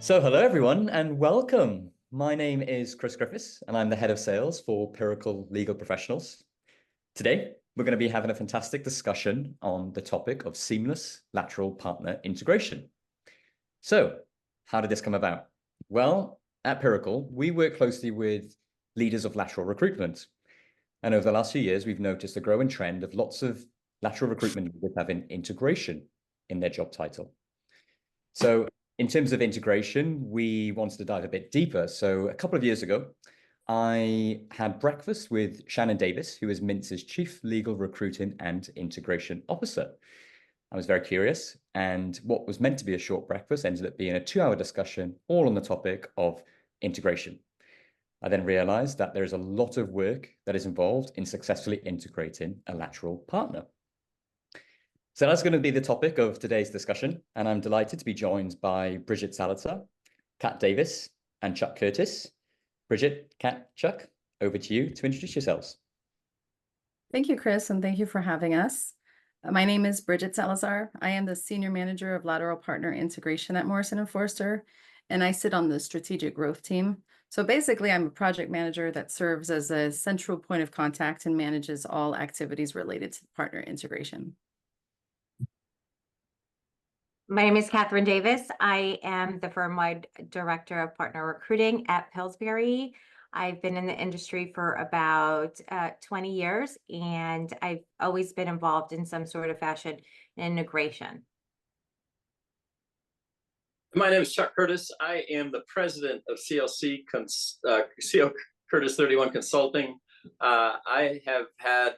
Hello everyone and welcome. My name is Chris Griffiths and I'm the head of sales for Piracle Legal Professionals. Today, we're going to be having a fantastic discussion on the topic of seamless lateral partner integration. So, how did this come about? Well, at Piracle, we work closely with leaders of lateral recruitment. And over the last few years, we've noticed a growing trend of lots of lateral recruitment leaders having integration in their job title. So in terms of integration, we wanted to dive a bit deeper. So a couple of years ago, I had breakfast with Shannon Davis, who is Mintz's Chief Legal Recruiting and Integration Officer. I was very curious, and what was meant to be a short breakfast ended up being a 2-hour discussion, all on the topic of integration. I then realized that there is a lot of work that is involved in successfully integrating a lateral partner. So that's going to be the topic of today's discussion, and I'm delighted to be joined by Bridget Salazar, Kat Davis, and Chuck Curtis. Bridget, Kat, Chuck, over to you to introduce yourselves. Thank you, Chris, and thank you for having us. My name is Bridget Salazar. I am the Senior Manager of Lateral Partner Integration at Morrison Foerster, and I sit on the Strategic Growth team. So basically, I'm a project manager that serves as a central point of contact and manages all activities related to partner integration. My name is Catherine Davis. I am the firm-wide Director of Partner Recruiting at Pillsbury. I've been in the industry for about 20 years, and I've always been involved in some sort of fashion in integration. My name is Chuck Curtis. I am the president of CLCurtis31 Consulting. I have had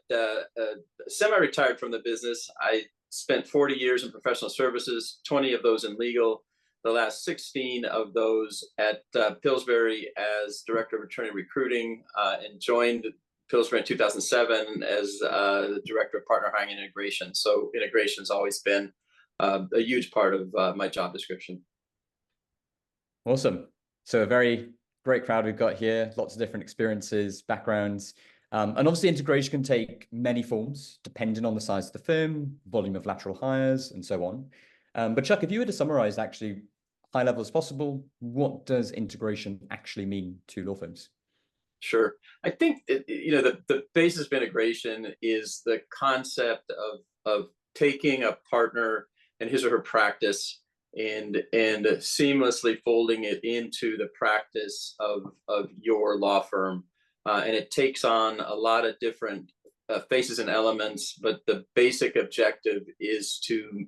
semi-retired from the business. I spent 40 years in professional services, 20 of those in legal, the last 16 of those at Pillsbury as Director of Attorney Recruiting, and joined Pillsbury in 2007 as the Director of Partner Hiring and Integration. So integration's always been a huge part of my job description. Awesome. So a very great crowd we've got here, lots of different experiences, backgrounds. And obviously integration can take many forms depending on the size of the firm, volume of lateral hires, and so on. But Chuck, if you were to summarize actually high level as possible, what does integration actually mean to law firms? Sure. I think the basis of integration is the concept of taking a partner and his or her practice and seamlessly folding it into the practice of your law firm. And it takes on a lot of different faces and elements, but the basic objective is to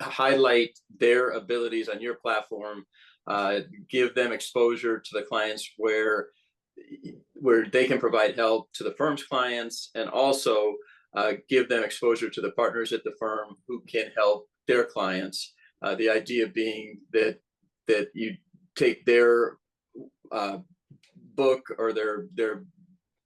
highlight their abilities on your platform, give them exposure to the clients where they can provide help to the firm's clients, and also give them exposure to the partners at the firm who can help their clients. The idea being that you take their book or their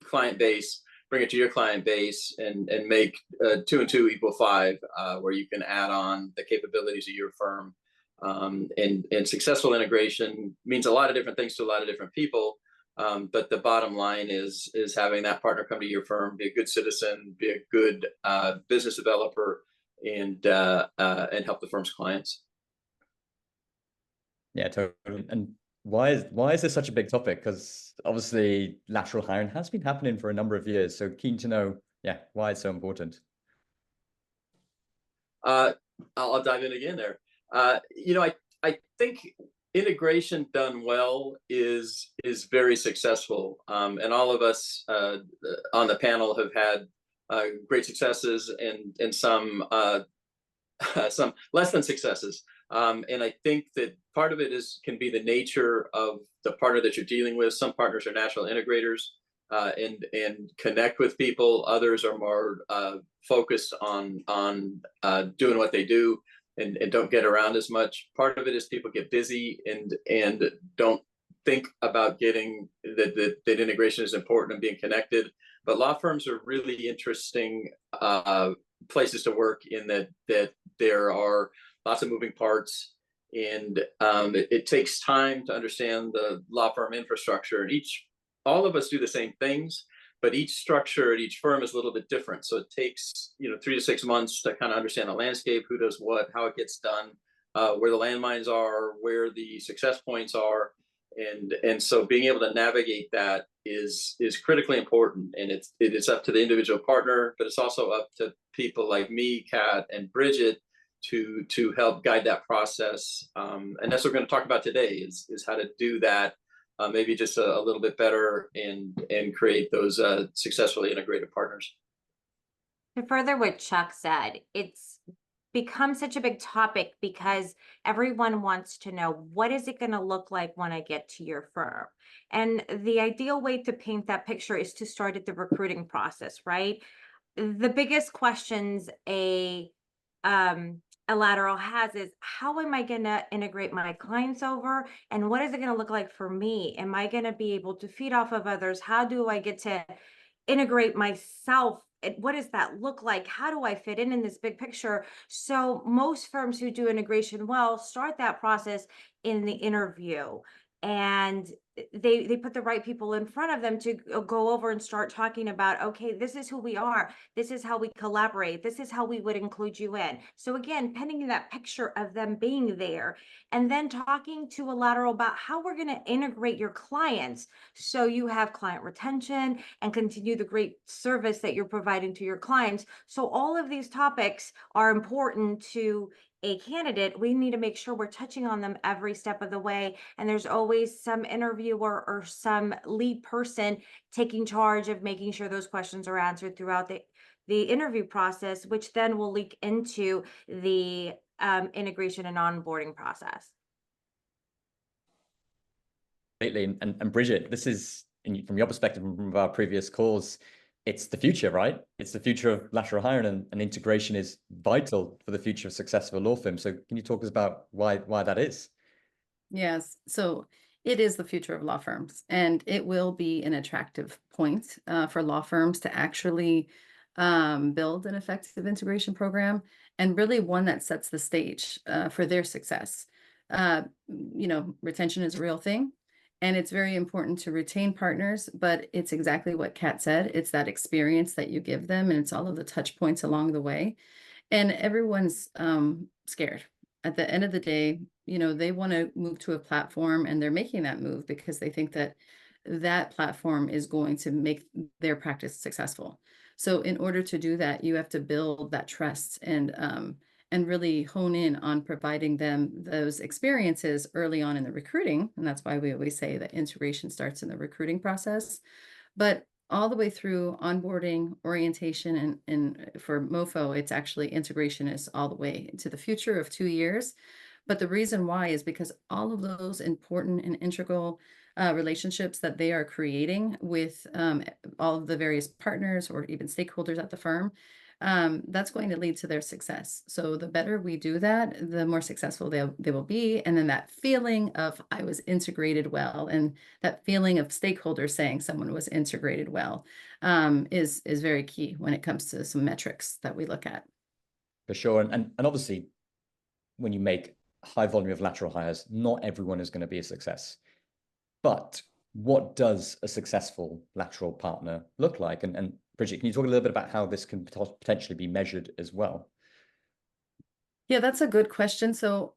client base, bring it to your client base, and make 2 and 2 equal 5, where you can add on the capabilities of your firm. And successful integration means a lot of different things to a lot of different people. But the bottom line is having that partner come to your firm, be a good citizen, be a good business developer, and help the firm's clients. Yeah, totally. And why is this such a big topic? Because obviously lateral hiring has been happening for a number of years. So keen to know, yeah, why it's so important. I'll dive in again there. I think integration done well is very successful, and all of us on the panel have had great successes and some less than successes. And I think that part of it can be the nature of the partner that you're dealing with. Some partners are national integrators and connect with people. Others are more focused on doing what they do and don't get around as much. Part of it is people get busy and don't think about getting that integration is important and being connected. But law firms are really interesting places to work in that there are lots of moving parts, and it takes time to understand the law firm infrastructure. And all of us do the same things, but each structure at each firm is a little bit different. So it takes 3 to 6 months to kind of understand the landscape, who does what, how it gets done, where the landmines are, where the success points are, and so being able to navigate that is critically important. And it's up to the individual partner, but it's also up to people like me, Kat, and Bridget to help guide that process. And that's what we're going to talk about today is how to do that, maybe just a little bit better and create those successfully integrated partners. To further what Chuck said, it's become such a big topic because everyone wants to know, what is it going to look like when I get to your firm? And the ideal way to paint that picture is to start at the recruiting process, right? The biggest questions a lateral has is, how am I going to integrate my clients over, and what is it going to look like for me? Am I going to be able to feed off of others? How do I get to integrate myself? What does that look like? How do I fit in this big picture? So most firms who do integration well start that process in the interview, and they put the right people in front of them to go over and start talking about, okay, this is who we are, this is how we collaborate, this is how we would include you in. So again, painting that picture of them being there, and then talking to a lateral about how we're going to integrate your clients so you have client retention and continue the great service that you're providing to your clients. So all of these topics are important to a candidate. We need to make sure we're touching on them every step of the way. And there's always some interviewer or some lead person taking charge of making sure those questions are answered throughout the interview process, which then will leak into the integration and onboarding process. Completely. And Bridget, this is, from your perspective from our previous calls, it's the future, right? It's the future of lateral hiring, and integration is vital for the future of successful law firms. So can you talk us about why that is? Yes. So it is the future of law firms, and it will be an attractive point for law firms to actually build an effective integration program, and really one that sets the stage for their success. Retention is a real thing, and it's very important to retain partners, but it's exactly what Kat said. It's that experience that you give them, and it's all of the touch points along the way. And everyone's scared. At the end of the day, they want to move to a platform, and they're making that move because they think that that platform is going to make their practice successful. So in order to do that, you have to build that trust and really hone in on providing them those experiences early on in the recruiting. And that's why we always say that integration starts in the recruiting process. But all the way through onboarding, orientation, and for MoFo, it's actually integration is all the way into the future of 2 years. But the reason why is because all of those important and integral relationships that they are creating with all of the various partners or even stakeholders at the firm, that's going to lead to their success. So the better we do that, the more successful they will be. And then that feeling of I was integrated well, and that feeling of stakeholders saying someone was integrated well is very key when it comes to some metrics that we look at. For sure. And obviously, when you make high volume of lateral hires, not everyone is going to be a success. But what does a successful lateral partner look like? And Bridget, can you talk a little bit about how this can potentially be measured as well? Yeah, that's a good question. So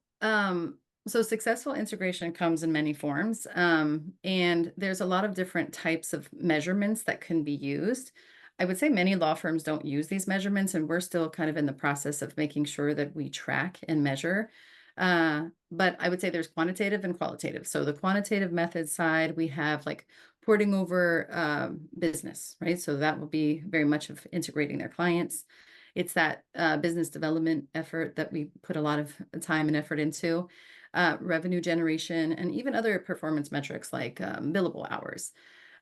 successful integration comes in many forms, and there's a lot of different types of measurements that can be used. I would say many law firms don't use these measurements, and we're still kind of in the process of making sure that we track and measure. But I would say there's quantitative and qualitative. So the quantitative method side, we have like porting over business, right? So that will be very much of integrating their clients. It's that business development effort that we put a lot of time and effort into, revenue generation, and even other performance metrics like billable hours.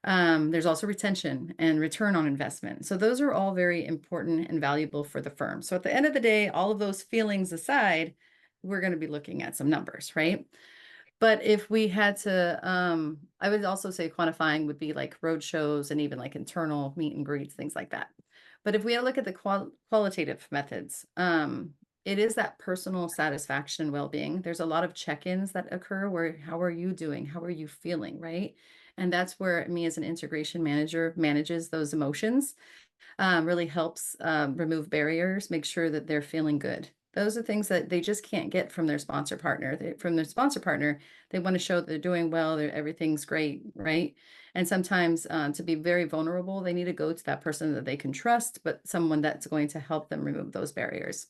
There's also retention and return on investment. So those are all very important and valuable for the firm. So at the end of the day, all of those feelings aside, we're going to be looking at some numbers, right? But if we had to, I would also say quantifying would be like road shows and even like internal meet and greets, things like that. But if we look at the qualitative methods, it is that personal satisfaction and well-being. There's a lot of check-ins that occur where, how are you doing? How are you feeling, right? And that's where me as an integration manager manages those emotions, really helps remove barriers, make sure that they're feeling good. Those are things that they just can't get from their sponsor partner. From their sponsor partner, they want to show that they're doing well, everything's great, right? And sometimes to be very vulnerable, they need to go to that person that they can trust, but someone that's going to help them remove those barriers.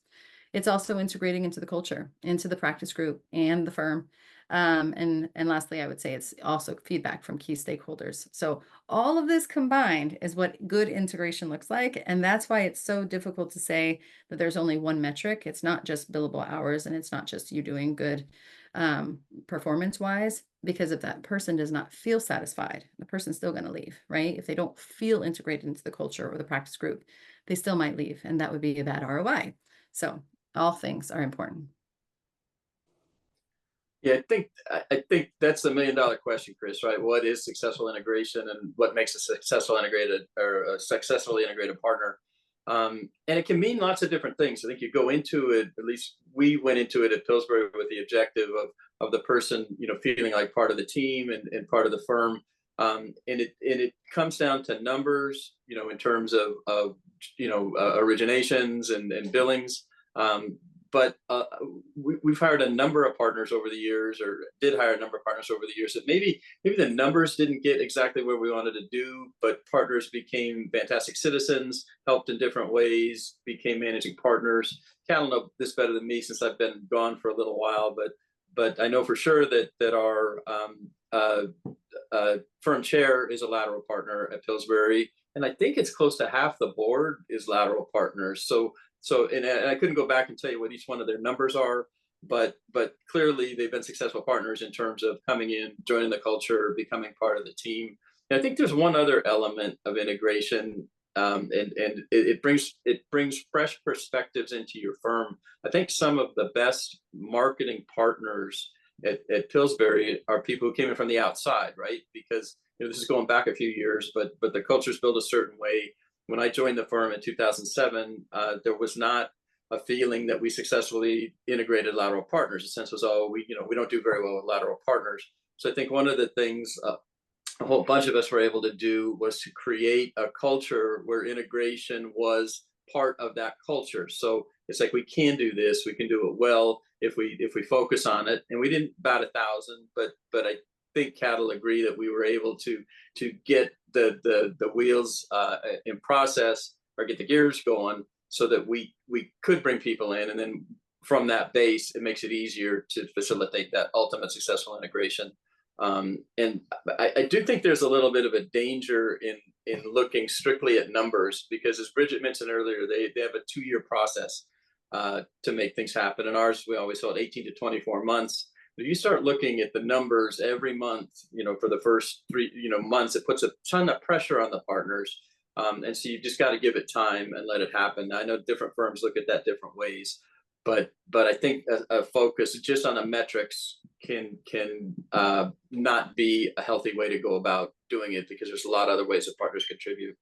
It's also integrating into the culture, into the practice group and the firm. And lastly, I would say it's also feedback from key stakeholders. So all of this combined is what good integration looks like. And that's why it's so difficult to say that there's only one metric. It's not just billable hours, and it's not just you doing good performance-wise, because if that person does not feel satisfied, the person's still going to leave, right? If they don't feel integrated into the culture or the practice group, they still might leave, and that would be a bad ROI. So all things are important. Yeah, I think that's the $1,000,000 question, Chris, right? What is successful integration, and what makes a successful integrated or a successfully integrated partner? And it can mean lots of different things. I think you go into it, at least we went into it at Pillsbury with the objective of the person, feeling like part of the team and part of the firm. And it comes down to numbers, in terms of originations and billings. But we've hired a number of partners over the years, or did hire a number of partners over the years, that maybe the numbers didn't get exactly where we wanted to do, but partners became fantastic citizens, helped in different ways, became managing partners. Kat will know this better than me since I've been gone for a little while, but I know for sure that our firm chair is a lateral partner at Pillsbury, and I think it's close to half the board is lateral partners. And I couldn't go back and tell you what each one of their numbers are, but clearly they've been successful partners in terms of coming in, joining the culture, becoming part of the team. And I think there's one other element of integration, and it brings fresh perspectives into your firm. I think some of the best marketing partners at Pillsbury are people who came in from the outside, right? Because this is going back a few years, but the culture's built a certain way. When I joined the firm in 2007, there was not a feeling that we successfully integrated lateral partners. The sense was, we don't do very well with lateral partners. So I think one of the things a whole bunch of us were able to do was to create a culture where integration was part of that culture. So it's like, we can do this, we can do it well if we focus on it. And we didn't bat 1,000, but I think Kat will agree that we were able to get the wheels in process, or get the gears going, so that we could bring people in, and then from that base, it makes it easier to facilitate that ultimate successful integration. And I do think there's a little bit of a danger in looking strictly at numbers, because as Bridget mentioned earlier, they have a 2-year process to make things happen. And ours, we always saw it 18 to 24 months. If you start looking at the numbers every month, for the first 3 months, it puts a ton of pressure on the partners. And so you've just got to give it time and let it happen. I know different firms look at that different ways, but I think a focus just on the metrics can not be a healthy way to go about doing it, because there's a lot of other ways that partners contribute.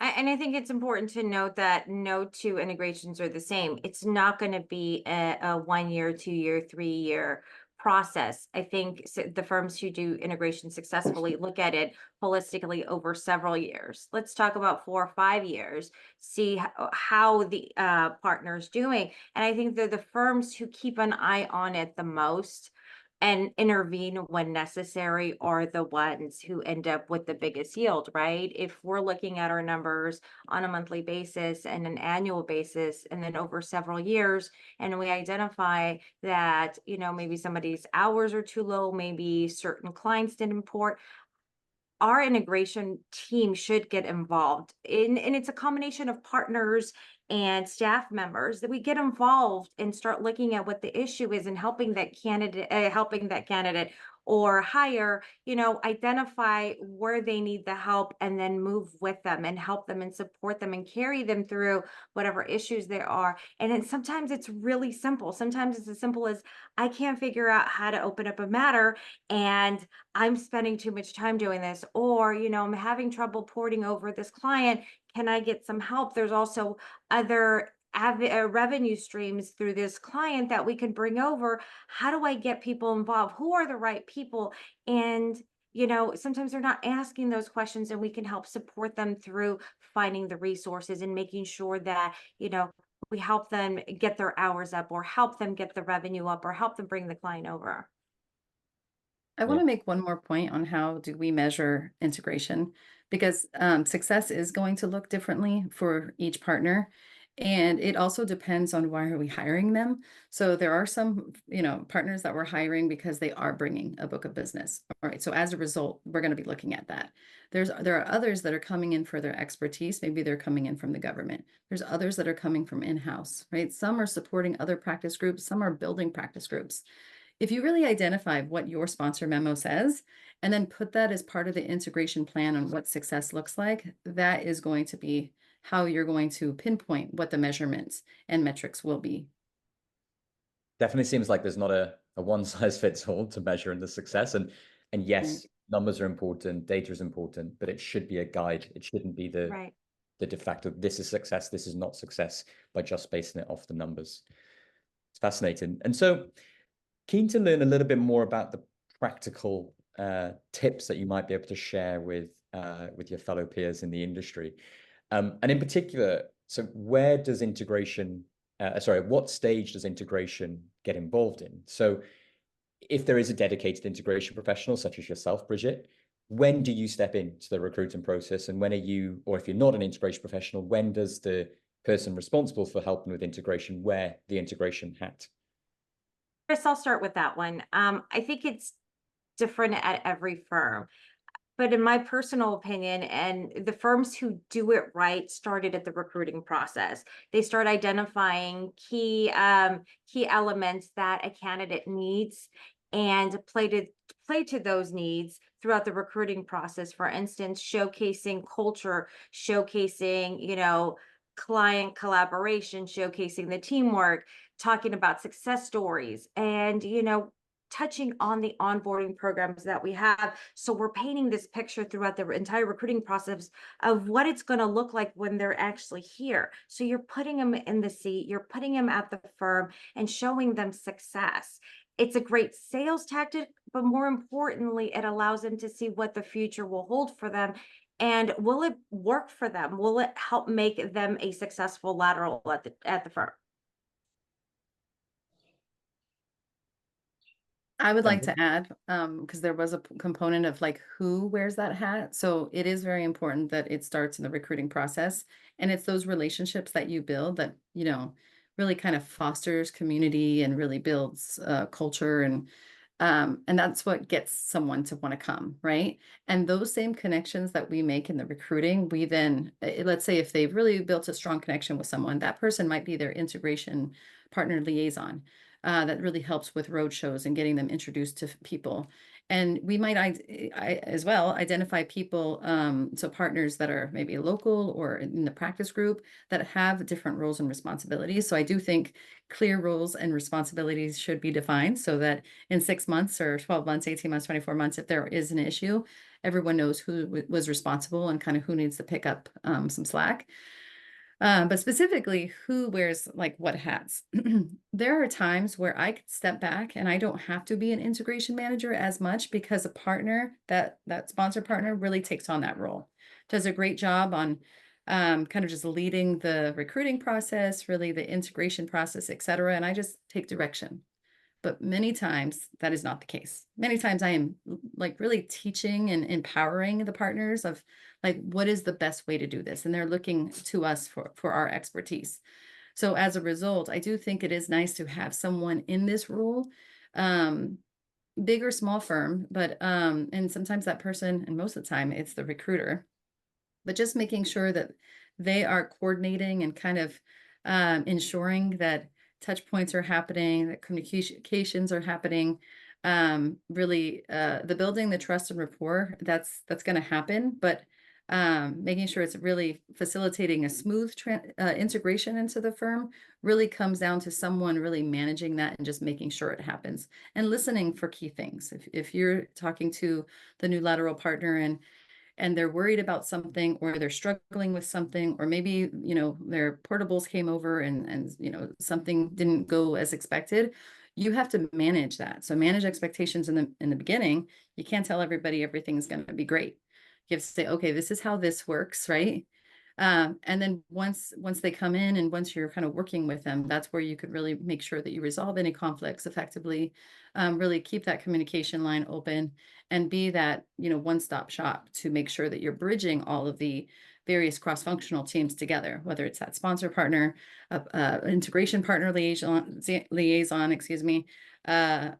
And I think it's important to note that no two integrations are the same. It's not going to be a 1 year, 2 year, 3 year process. I think the firms who do integration successfully look at it holistically over several years. Let's talk about 4 or 5 years, see how the partner's doing. And I think they're the firms who keep an eye on it the most and intervene when necessary are the ones who end up with the biggest yield, right? If we're looking at our numbers on a monthly basis and an annual basis, and then over several years, and we identify that, maybe somebody's hours are too low, maybe certain clients didn't import, our integration team should get involved and it's a combination of partners and staff members that we get involved and start looking at what the issue is and helping that candidate or hire, identify where they need the help, and then move with them and help them and support them and carry them through whatever issues there are. And then sometimes it's really simple. Sometimes it's as simple as, I can't figure out how to open up a matter and I'm spending too much time doing this, or, I'm having trouble porting over this client. Can I get some help? There's also other revenue streams through this client that we can bring over. How do I get people involved? Who are the right people? And sometimes they're not asking those questions, and we can help support them through finding the resources and making sure that we help them get their hours up, or help them get the revenue up, or help them bring the client over. I want Yeah. to make one more point on how do we measure integration, because success is going to look differently for each partner. And it also depends on why are we hiring them. So there are some, partners that we're hiring because they are bringing a book of business. All right. So as a result, we're going to be looking at that. There are others that are coming in for their expertise. Maybe they're coming in from the government. There's others that are coming from in-house, right? Some are supporting other practice groups. Some are building practice groups. If you really identify what your sponsor memo says, and then put that as part of the integration plan on what success looks like, that is going to be how you're going to pinpoint what the measurements and metrics will be. Definitely seems like there's not a one size fits all to measuring the success. And yes, Right. numbers are important, data is important, but it should be a guide. It shouldn't be Right. the de facto, this is success, this is not success, by just basing it off the numbers. It's fascinating. And so keen to learn a little bit more about the practical tips that you might be able to share with your fellow peers in the industry. And in particular, so where does integration, what stage does integration get involved in? So if there is a dedicated integration professional, such as yourself, Bridget, when do you step into the recruiting process? And when are you, or if you're not an integration professional, when does the person responsible for helping with integration wear the integration hat? Chris, I'll start with that one. I think it's different at every firm. But in my personal opinion, and the firms who do it right started at the recruiting process. They start identifying key elements that a candidate needs and play to those needs throughout the recruiting process. For instance, showcasing culture, showcasing, client collaboration, showcasing the teamwork, talking about success stories, and touching on the onboarding programs that we have. So we're painting this picture throughout the entire recruiting process of what it's going to look like when they're actually here. So you're putting them in the seat, you're putting them at the firm and showing them success. It's a great sales tactic, but more importantly, it allows them to see what the future will hold for them. And will it work for them? Will it help make them a successful lateral at the firm? I would like to add, because there was a component of like who wears that hat. So it is very important that it starts in the recruiting process. And it's those relationships that you build that, really kind of fosters community and really builds culture. And that's what gets someone to want to come, right? And those same connections that we make in the recruiting, we then, let's say if they've really built a strong connection with someone, that person might be their integration partner liaison. That really helps with road shows and getting them introduced to people. And we might as well identify people, so partners that are maybe local or in the practice group that have different roles and responsibilities. So I do think clear roles and responsibilities should be defined so that in 6 months or 12 months, 18 months, 24 months, if there is an issue, everyone knows who was responsible and kind of who needs to pick up some slack. But specifically, who wears like what hats? There are times where I could step back and I don't have to be an integration manager as much because a partner, that sponsor partner really takes on that role, does a great job on kind of just leading the recruiting process, really the integration process, et cetera. And I just take direction. But many times that is not the case. Many times I am like really teaching and empowering the partners of like, what is the best way to do this? And they're looking to us for our expertise. So as a result, I do think it is nice to have someone in this role, big or small firm, but and sometimes that person, and most of the time it's the recruiter, but just making sure that they are coordinating and kind of ensuring that touch points are happening, that communications are happening. Really, the building the trust and rapport, that's going to happen, but making sure it's really facilitating a smooth integration into the firm really comes down to someone really managing that and just making sure it happens and listening for key things. If you're talking to the new lateral partner and they're worried about something or they're struggling with something, or maybe, their portables came over and something didn't go as expected, you have to manage that. So manage expectations in the beginning. You can't tell everybody everything's going to be great. You have to say, okay, this is how this works, right? And then once they come in and once you're kind of working with them, that's where you could really make sure that you resolve any conflicts effectively, really keep that communication line open and be that, one-stop shop to make sure that you're bridging all of the various cross-functional teams together, whether it's that sponsor partner, integration partner liaison, excuse me, the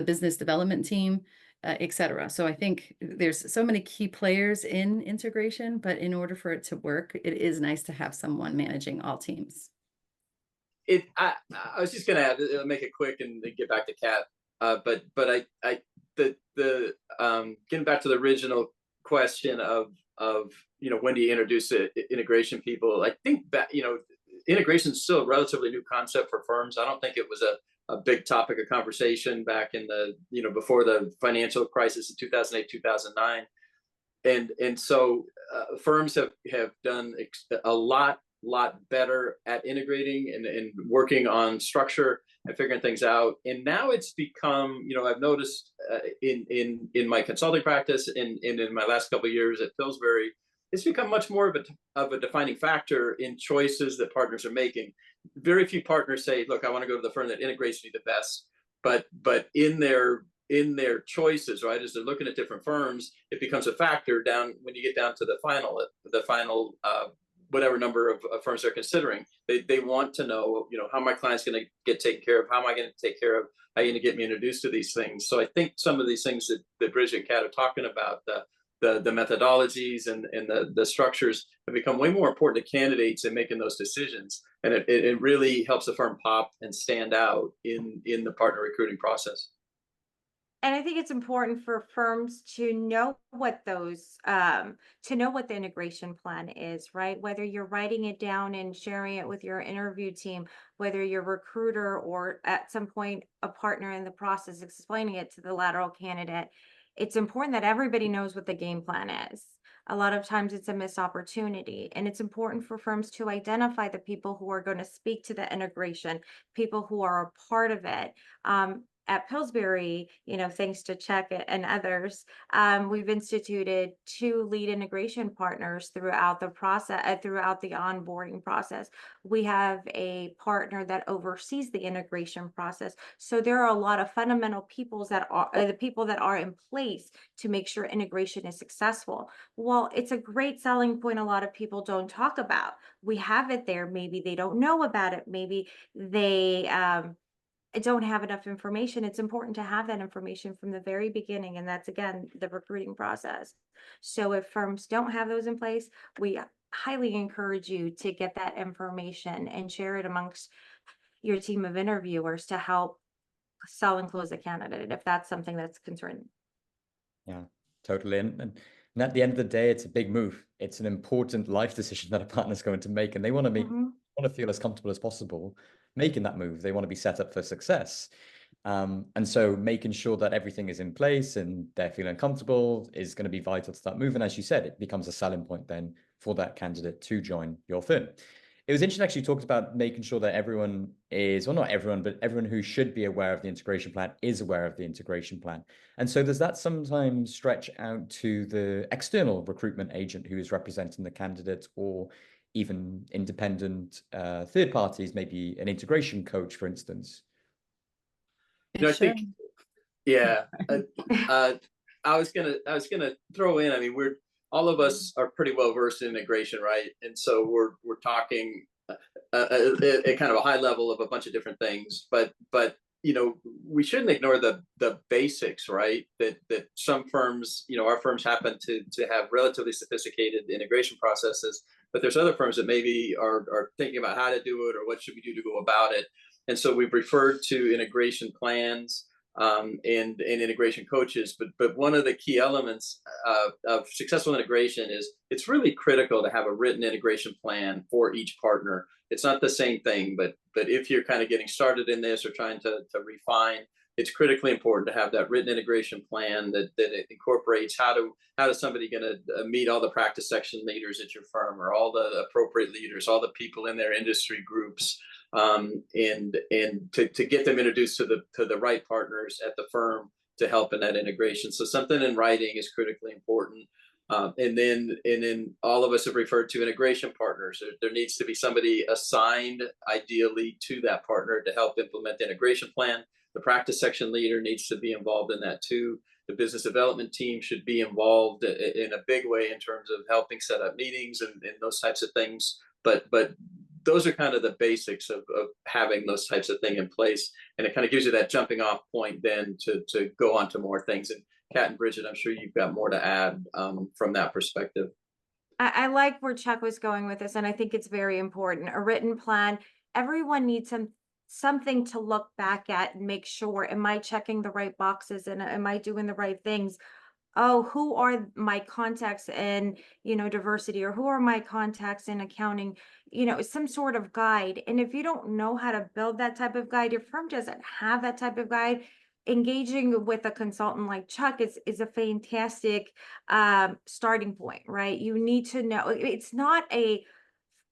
business development team, et cetera. So I think there's so many key players in integration, but in order for it to work, it is nice to have someone managing all teams. I was just gonna make it quick and then get back to Kat. But getting back to the original question of when do you introduce integration people? I think that integration is still a relatively new concept for firms. I don't think it was a big topic of conversation back in the before the financial crisis in 2008, 2009, and so firms have done a lot better at integrating and working on structure and figuring things out. And now it's become, I've noticed in my consulting practice and in my last couple of years at Pillsbury, it's become much more of a defining factor in choices that partners are making. Very few partners say, look, I want to go to the firm that integrates me the best. But in their choices, right, as they're looking at different firms, it becomes a factor down when you get down to the final whatever number of firms they're considering. They want to know, how my client's going to get taken care of, how am I going to take care of, how are you going to get me introduced to these things? So I think some of these things that Bridget and Kat are talking about, the methodologies and the structures have become way more important to candidates in making those decisions. And it really helps the firm pop and stand out in the partner recruiting process. And I think it's important for firms to know what the integration plan is, right? Whether you're writing it down and sharing it with your interview team, whether you're a recruiter or at some point a partner in the process explaining it to the lateral candidate, it's important that everybody knows what the game plan is. A lot of times it's a missed opportunity, and it's important for firms to identify the people who are going to speak to the integration, people who are a part of it. At Pillsbury, thanks to Czech and others, we've instituted 2 lead integration partners throughout the process, throughout the onboarding process. We have a partner that oversees the integration process. So there are a lot of fundamental people that are in place to make sure integration is successful. Well, it's a great selling point a lot of people don't talk about. We have it there. Maybe they don't know about it. Maybe they don't have enough information. It's important to have that information from the very beginning. And that's, again, the recruiting process. So if firms don't have those in place, we highly encourage you to get that information and share it amongst your team of interviewers to help sell and close a candidate if that's something that's concerning. Yeah, totally. And at the end of the day, it's a big move. It's an important life decision that a partner's going to make, and they want to want to feel as comfortable as possible making that move. They want to be set up for success. And so making sure that everything is in place and they're feeling comfortable is going to be vital to that move. And as you said, it becomes a selling point then for that candidate to join your firm. It was interesting, actually, you talked about making sure that everyone is, well, not everyone, but everyone who should be aware of the integration plan is aware of the integration plan. And so does that sometimes stretch out to the external recruitment agent who is representing the candidate, or even independent third parties, maybe an integration coach, for instance? I think, yeah, I was gonna throw in. I mean, all of us are pretty well versed in integration, right? And so we're talking at kind of a high level of a bunch of different things, but we shouldn't ignore the basics, right? That some firms, our firms happen to have relatively sophisticated integration processes, but there's other firms that maybe are thinking about how to do it or what should we do to go about it. And so we've referred to integration plans and integration coaches, but one of the key elements of successful integration is it's really critical to have a written integration plan for each partner. It's not the same thing, but if you're kind of getting started in this or trying to refine, it's critically important to have that written integration plan that incorporates how does somebody going to meet all the practice section leaders at your firm, or all the appropriate leaders, all the people in their industry groups, and to get them introduced to the right partners at the firm to help in that integration. So something in writing is critically important. And then all of us have referred to integration partners. There needs to be somebody assigned, ideally, to that partner to help implement the integration plan. The practice section leader needs to be involved in that too. The business development team should be involved in a big way in terms of helping set up meetings and those types of things. But those are kind of the basics of having those types of things in place. And it kind of gives you that jumping off point then to go on to more things. And Kat and Bridget, I'm sure you've got more to add from that perspective. I like where Chuck was going with this, and I think it's very important. A written plan, everyone needs something to look back at and make sure, am I checking the right boxes and am I doing the right things? Oh, who are my contacts in, diversity, or who are my contacts in accounting, some sort of guide. And if you don't know how to build that type of guide, your firm doesn't have that type of guide, engaging with a consultant like Chuck is a fantastic starting point, right? You need to know, it's not a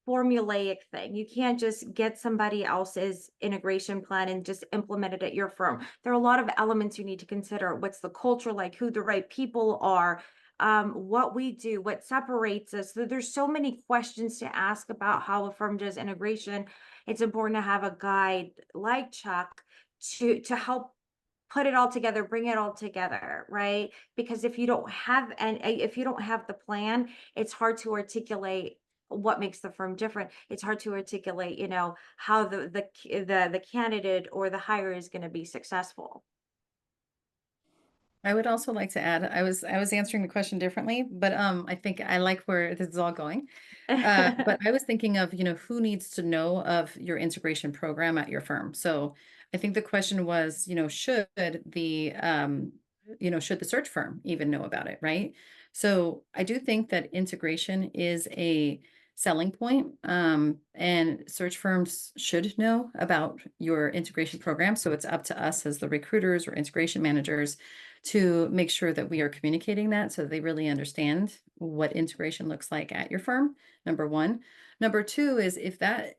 formulaic thing. You can't just get somebody else's integration plan and just implement it at your firm. There are a lot of elements you need to consider. What's the culture like, who the right people are, what we do, what separates us. There's so many questions to ask about how a firm does integration. It's important to have a guide like Chuck to help put it all together, bring it all together, right? Because if you don't have the plan, it's hard to articulate what makes the firm different. It's hard to articulate, how the candidate or the hire is going to be successful. I would also like to add, I was answering the question differently, but I think I like where this is all going. But I was thinking of, who needs to know of your integration program at your firm. So I think the question was, should the search firm even know about it, right? So I do think that integration is a selling point, and search firms should know about your integration program. So it's up to us as the recruiters or integration managers to make sure that we are communicating that so they really understand what integration looks like at your firm, number one. Number two is, if that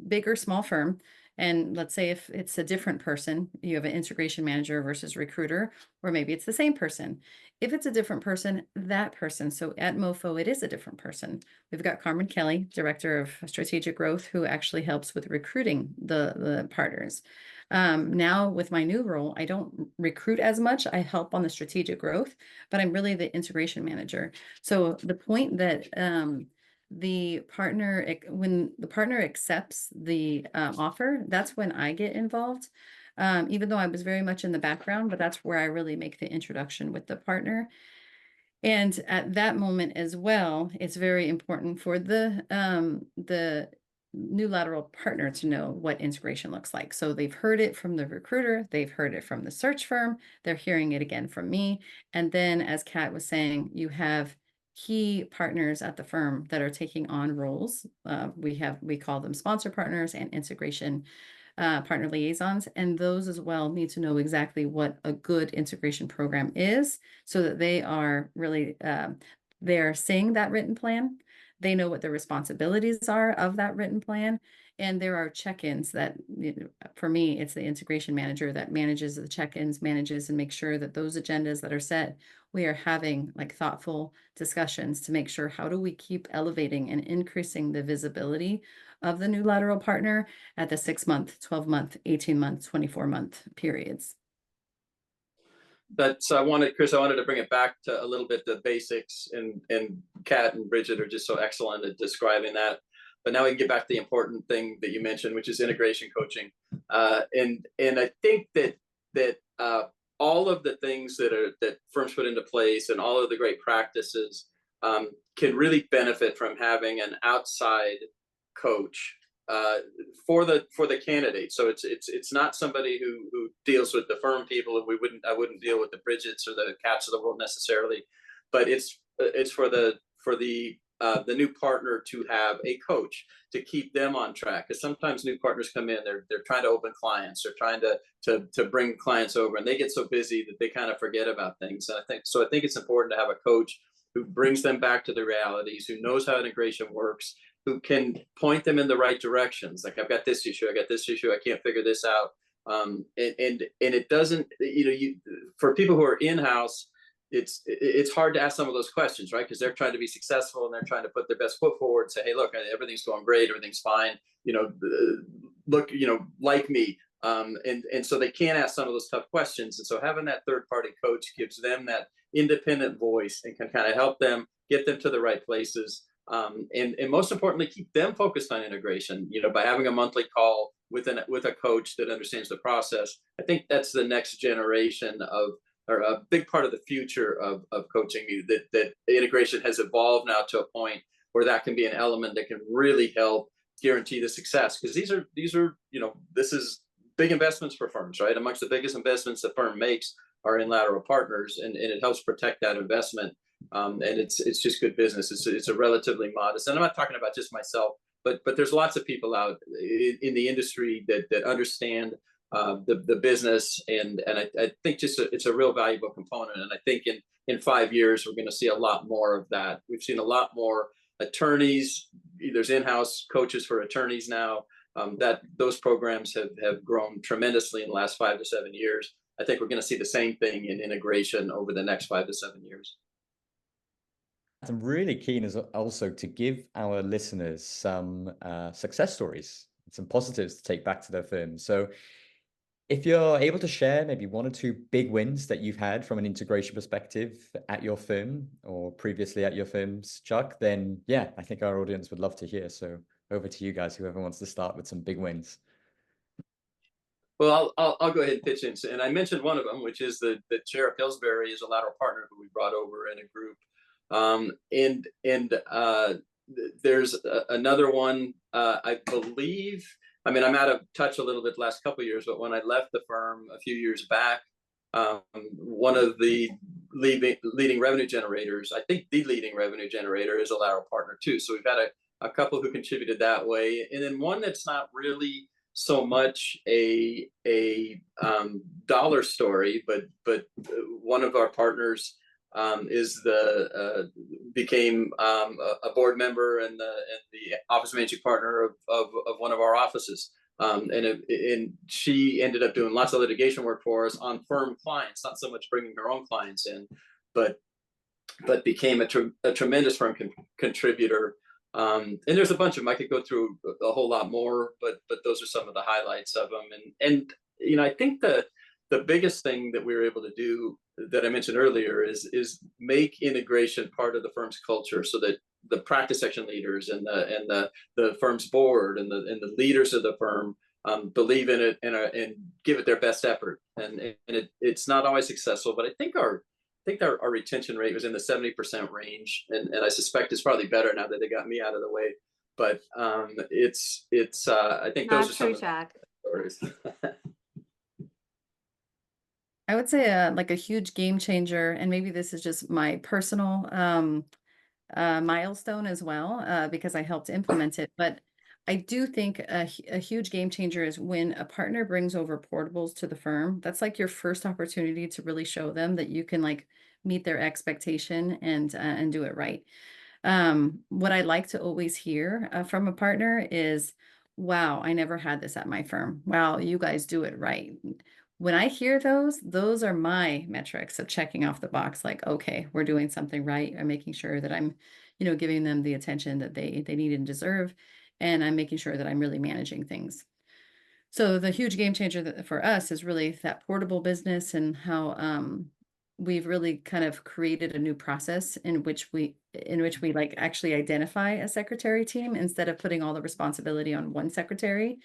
big or small firm, and let's say if it's a different person, you have an integration manager versus recruiter, or maybe it's the same person. If it's a different person, that person. So at MoFo, it is a different person. We've got Carmen Kelly, Director of Strategic Growth, who actually helps with recruiting the partners. Now with my new role, I don't recruit as much. I help on the strategic growth, but I'm really the integration manager. So the point that when the partner accepts the offer, that's when I get involved. Even though I was very much in the background, but that's where I really make the introduction with the partner. And at that moment as well, it's very important for the new lateral partner to know what integration looks like. So they've heard it from the recruiter, they've heard it from the search firm, they're hearing it again from me. And then, as Kat was saying, you have key partners at the firm that are taking on roles. We call them sponsor partners and integration partner liaisons, and those as well need to know exactly what a good integration program is, so that they are really they're seeing that written plan. They know what the responsibilities are of that written plan. And there are check-ins that, for me, it's the integration manager that manages the check-ins, manages and makes sure that those agendas that are set, we are having like thoughtful discussions to make sure, how do we keep elevating and increasing the visibility of the new lateral partner at the 6-month, 12-month, 18-month, 24-month periods. But so Chris, I wanted to bring it back to a little bit the basics, and Kat and Bridget are just so excellent at describing that. But now we can get back to the important thing that you mentioned, which is integration coaching. And I think that all of the things that firms put into place and all of the great practices can really benefit from having an outside coach for the candidate. So it's not somebody who deals with the firm people, and I wouldn't deal with the Bridgets or the Cats of the world necessarily, but it's for the new partner to have a coach to keep them on track. Because sometimes new partners come in, they're trying to open clients, they're trying to bring clients over, and they get so busy that they kind of forget about things. And I think it's important to have a coach who brings them back to the realities, who knows how integration works, who can point them in the right directions. Like, I've got this issue, I can't figure this out. And it doesn't, for people who are in-house, it's hard to ask some of those questions, right? Because they're trying to be successful and they're trying to put their best foot forward. Say, hey, look, everything's going great, everything's fine. Look, like me. And so they can't ask some of those tough questions. And so having that third party coach gives them that independent voice and can kind of help them get them to the right places. And most importantly, keep them focused on integration, by having a monthly call with a coach that understands the process. I think that's the next generation or a big part of the future of coaching, that integration has evolved now to a point where that can be an element that can really help guarantee the success. Because these are, this is big investments for firms, right? Amongst the biggest investments the firm makes are in lateral partners, and it helps protect that investment. And it's just good business. It's a relatively modest, and I'm not talking about just myself, but there's lots of people out in the industry that understand the business, and I think just it's a real valuable component. And I think in 5 years we're going to see a lot more of that. We've seen a lot more attorneys. There's in-house coaches for attorneys now. That those programs have grown tremendously in the last 5 to 7 years. I think we're going to see the same thing in integration over the next 5 to 7 years. I'm really keen as also to give our listeners some success stories, some positives to take back to their firm. So if you're able to share maybe 1 or 2 big wins that you've had from an integration perspective at your firm or previously at your firms, Chuck, then yeah, I think our audience would love to hear. So over to you guys, whoever wants to start with some big wins. Well, I'll go ahead and pitch in. And I mentioned one of them, which is the chair of Pillsbury is a lateral partner who we brought over in a group. There's another one, I believe. I mean, I'm out of touch a little bit the last couple of years, but when I left the firm a few years back, one of the leading revenue generators, I think the leading revenue generator, is a lateral partner too. So we've had a couple who contributed that way, and then one that's not really so much a dollar story, but one of our partners became a board member and the office managing partner of one of our offices. And she ended up doing lots of litigation work for us on firm clients, not so much bringing her own clients in, but became a tremendous firm contributor. And there's a bunch of them. I could go through a whole lot more, but those are some of the highlights of them. And I think the biggest thing that we were able to do that I mentioned earlier is make integration part of the firm's culture, so that the practice section leaders and the firm's board and the leaders of the firm believe in it and give it their best effort. And it's not always successful, but I think our retention rate was in the 70% range, and I suspect it's probably better now that they got me out of the way. But it's I think those are some of the stories. I would say like a huge game changer, and maybe this is just my personal milestone as well, because I helped implement it. But I do think a huge game changer is when a partner brings over portables to the firm. That's like your first opportunity to really show them that you can like meet their expectation and do it right. What I like to always hear from a partner is, wow, I never had this at my firm. Wow, you guys do it right. When I hear those are my metrics of checking off the box, like, okay, we're doing something right. I'm making sure that I'm, giving them the attention that they need and deserve. And I'm making sure that I'm really managing things. So the huge game changer for us is really that portable business, and how we've really kind of created a new process in which we like actually identify a secretary team instead of putting all the responsibility on one secretary.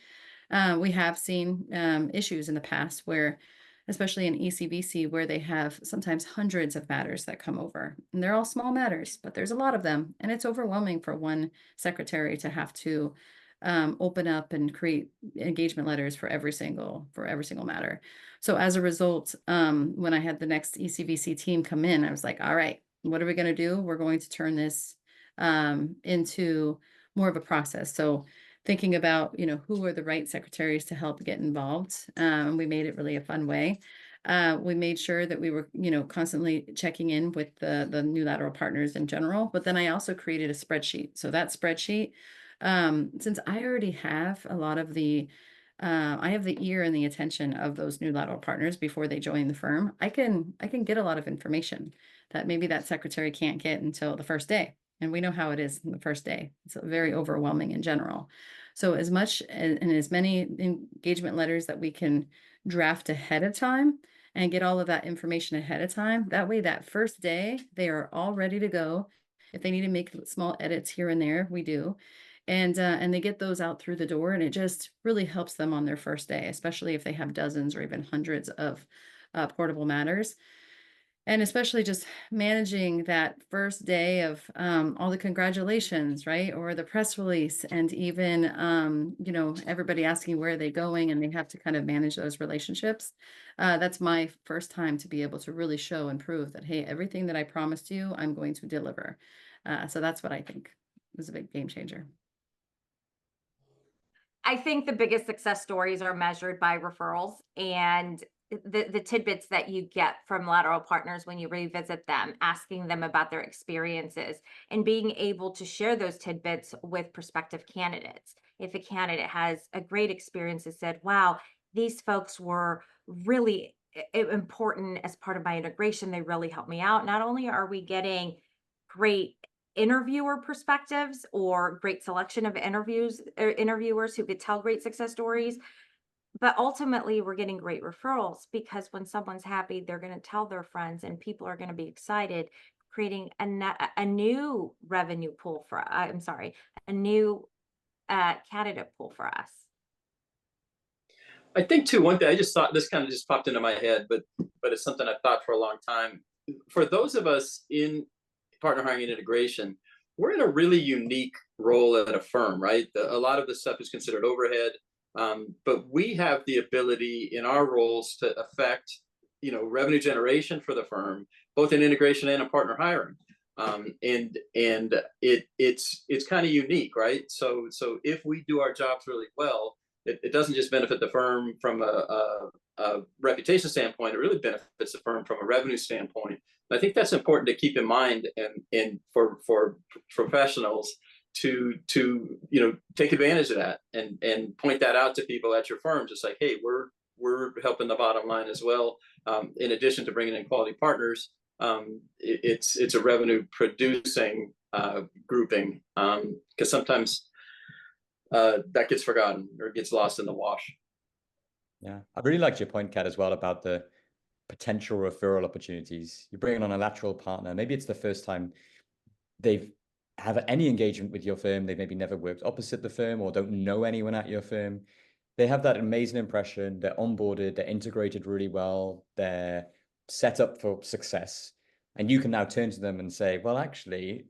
We have seen issues in the past where, especially in ECBC, where they have sometimes hundreds of matters that come over, and they're all small matters, but there's a lot of them, and it's overwhelming for one secretary to have to open up and create engagement letters for every single matter. So as a result, when I had the next ECBC team come in, I was like, all right, what are we going to do? We're going to turn this into more of a process. So thinking about, who are the right secretaries to help get involved. We made it really a fun way. We made sure that we were, constantly checking in with the new lateral partners in general. But then I also created a spreadsheet. So that spreadsheet, since I already have a lot of the I have the ear and the attention of those new lateral partners before they join the firm. I can get a lot of information that maybe that secretary can't get until the first day. And we know how it is in the first day. It's very overwhelming in general. So as much and as many engagement letters that we can draft ahead of time and get all of that information ahead of time, that way that first day they are all ready to go. If they need to make small edits here and there, we do. And they get those out through the door, and it just really helps them on their first day, especially if they have dozens or even hundreds of portable matters. And especially just managing that first day of all the congratulations, right? Or the press release, and even, everybody asking where are they going, and they have to kind of manage those relationships. That's my first time to be able to really show and prove that, hey, everything that I promised you, I'm going to deliver. So that's what I think was a big game changer. I think the biggest success stories are measured by referrals and the tidbits that you get from lateral partners when you revisit them, asking them about their experiences and being able to share those tidbits with prospective candidates. If a candidate has a great experience and said, wow, these folks were really important as part of my integration, they really helped me out. Not only are we getting great interviewer perspectives or great selection of interviewers who could tell great success stories, but ultimately we're getting great referrals, because when someone's happy, they're going to tell their friends and people are going to be excited, creating a new revenue pool for, a new candidate pool for us. I think too, one thing I just thought, this kind of just popped into my head, but it's something I've thought for a long time. For those of us in partner hiring and integration, we're in a really unique role at a firm, right? A lot of the stuff is considered overhead, but we have the ability in our roles to affect, revenue generation for the firm, both in integration and in partner hiring. And it's kind of unique, right? So if we do our jobs really well, it doesn't just benefit the firm from a reputation standpoint, it really benefits the firm from a revenue standpoint. And I think that's important to keep in mind, and for professionals to take advantage of that and point that out to people at your firm, just like, hey, we're helping the bottom line as well. In addition to bringing in quality partners, it's a revenue producing grouping, because sometimes that gets forgotten or gets lost in the wash. Yeah, I really liked your point, Kat, as well, about the potential referral opportunities. You're bringing on a lateral partner. Maybe it's the first time they've have any engagement with your firm. They've maybe never worked opposite the firm or don't know anyone at your firm. They have that amazing impression. They're onboarded. They're integrated really well. They're set up for success. And you can now turn to them and say, well, actually,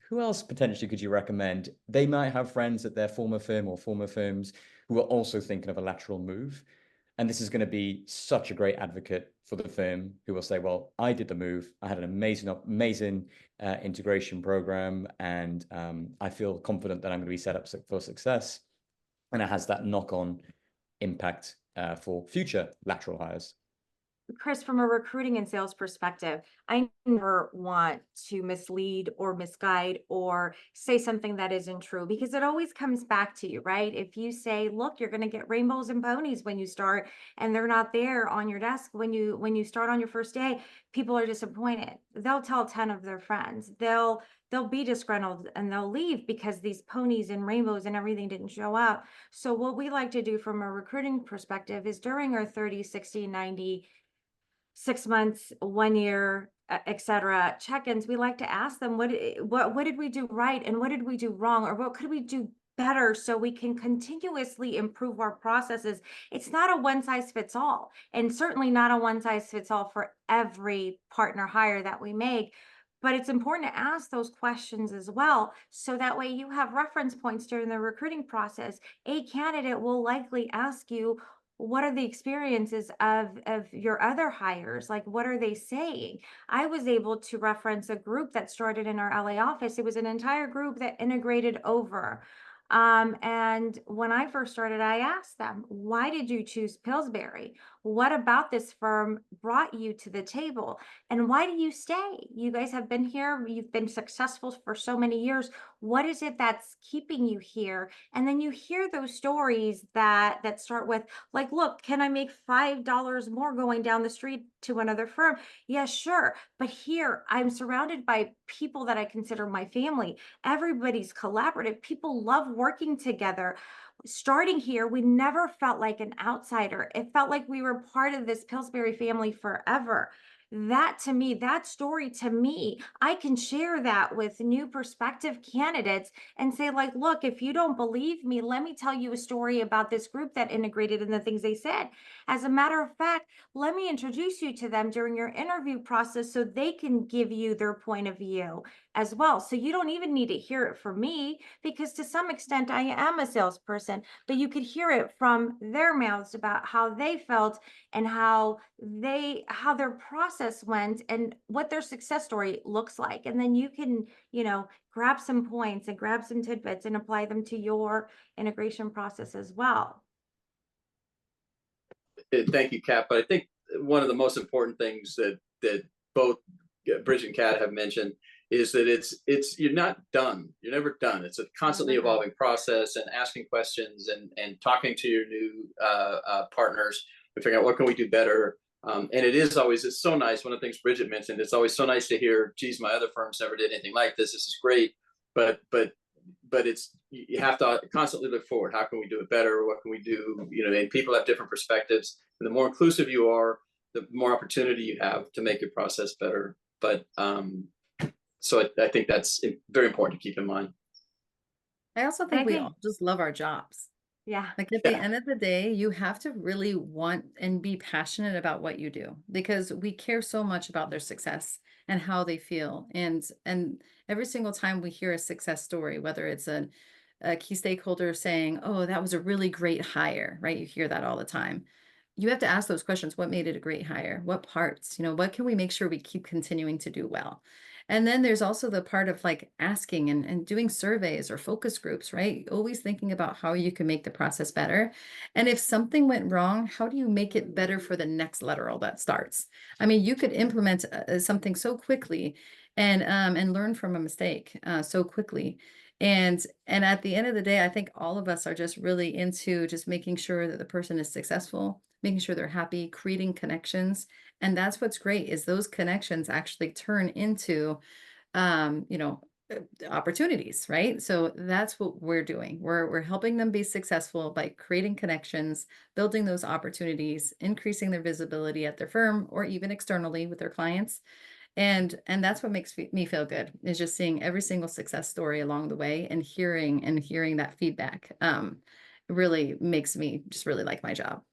who else potentially could you recommend? They might have friends at their former firm or former firms who are also thinking of a lateral move. And this is going to be such a great advocate for the firm, who will say, well, I did the move. I had an amazing integration program, and I feel confident that I'm going to be set up for success. And it has that knock-on impact for future lateral hires. Chris, from a recruiting and sales perspective, I never want to mislead or misguide or say something that isn't true, because it always comes back to you, right? If you say, look, you're going to get rainbows and ponies when you start, and they're not there on your desk when you start on your first day, people are disappointed. They'll tell 10 of their friends. They'll be disgruntled and they'll leave because these ponies and rainbows and everything didn't show up. So what we like to do from a recruiting perspective is, during our 30, 60, 90, 6 months, 1 year, etc. check-ins, we like to ask them, what did we do right, and what did we do wrong, or what could we do better, so we can continuously improve our processes. It's not a one size fits all, and certainly not a one size fits all for every partner hire that we make. But it's important to ask those questions as well, so that way you have reference points during the recruiting process. A candidate will likely ask you, what are the experiences of your other hires? Like, what are they saying? I was able to reference a group that started in our LA office. It was an entire group that integrated over. And when I first started, I asked them, why did you choose Pillsbury? What about this firm brought you to the table? And why do you stay? You guys have been here, you've been successful for so many years. What is it that's keeping you here? And then you hear those stories that start with, like, look, can I make $5 more going down the street to another firm? Yeah, sure. But here I'm surrounded by people that I consider my family. Everybody's collaborative. People love working together. Starting here, we never felt like an outsider. It felt like we were part of this Pillsbury family forever. That to me, that story to me, I can share that with new prospective candidates and say, like, look, if you don't believe me, let me tell you a story about this group that integrated in the things they said. As a matter of fact, let me introduce you to them during your interview process so they can give you their point of view as well. So you don't even need to hear it from me, because to some extent I am a salesperson, but you could hear it from their mouths about how they felt and how their process went and what their success story looks like. And then you can, grab some points and grab some tidbits and apply them to your integration process as well. Thank you, Kat. But I think one of the most important things that both Bridget and Kat have mentioned is that it's you're not done. You're never done. It's a constantly evolving process, and asking questions and talking to your new partners to figure out what can we do better. And it's so nice. One of the things Bridget mentioned, it's always so nice to hear, geez, my other firms never did anything like this. This is great. But you have to constantly look forward. How can we do it better? What can we do? And people have different perspectives. And the more inclusive you are, the more opportunity you have to make your process better. But so I think that's very important to keep in mind. I also think we all just love our jobs. Yeah. Like at the end of the day, you have to really want and be passionate about what you do, because we care so much about their success and how they feel. And every single time we hear a success story, whether it's a key stakeholder saying, oh, that was a really great hire, right? You hear that all the time. You have to ask those questions. What made it a great hire? What parts? What can we make sure we keep continuing to do well? And then there's also the part of like asking and doing surveys or focus groups, right? Always thinking about how you can make the process better. And if something went wrong, how do you make it better for the next lateral that starts? I mean, you could implement something so quickly and learn from a mistake so quickly. And at the end of the day, I think all of us are just really into just making sure that the person is successful, making sure they're happy, creating connections. And that's what's great, is those connections actually turn into, opportunities, right? So that's what we're doing. We're helping them be successful by creating connections, building those opportunities, increasing their visibility at their firm or even externally with their clients. And that's what makes me feel good, is just seeing every single success story along the way and hearing that feedback. Really makes me just really like my job.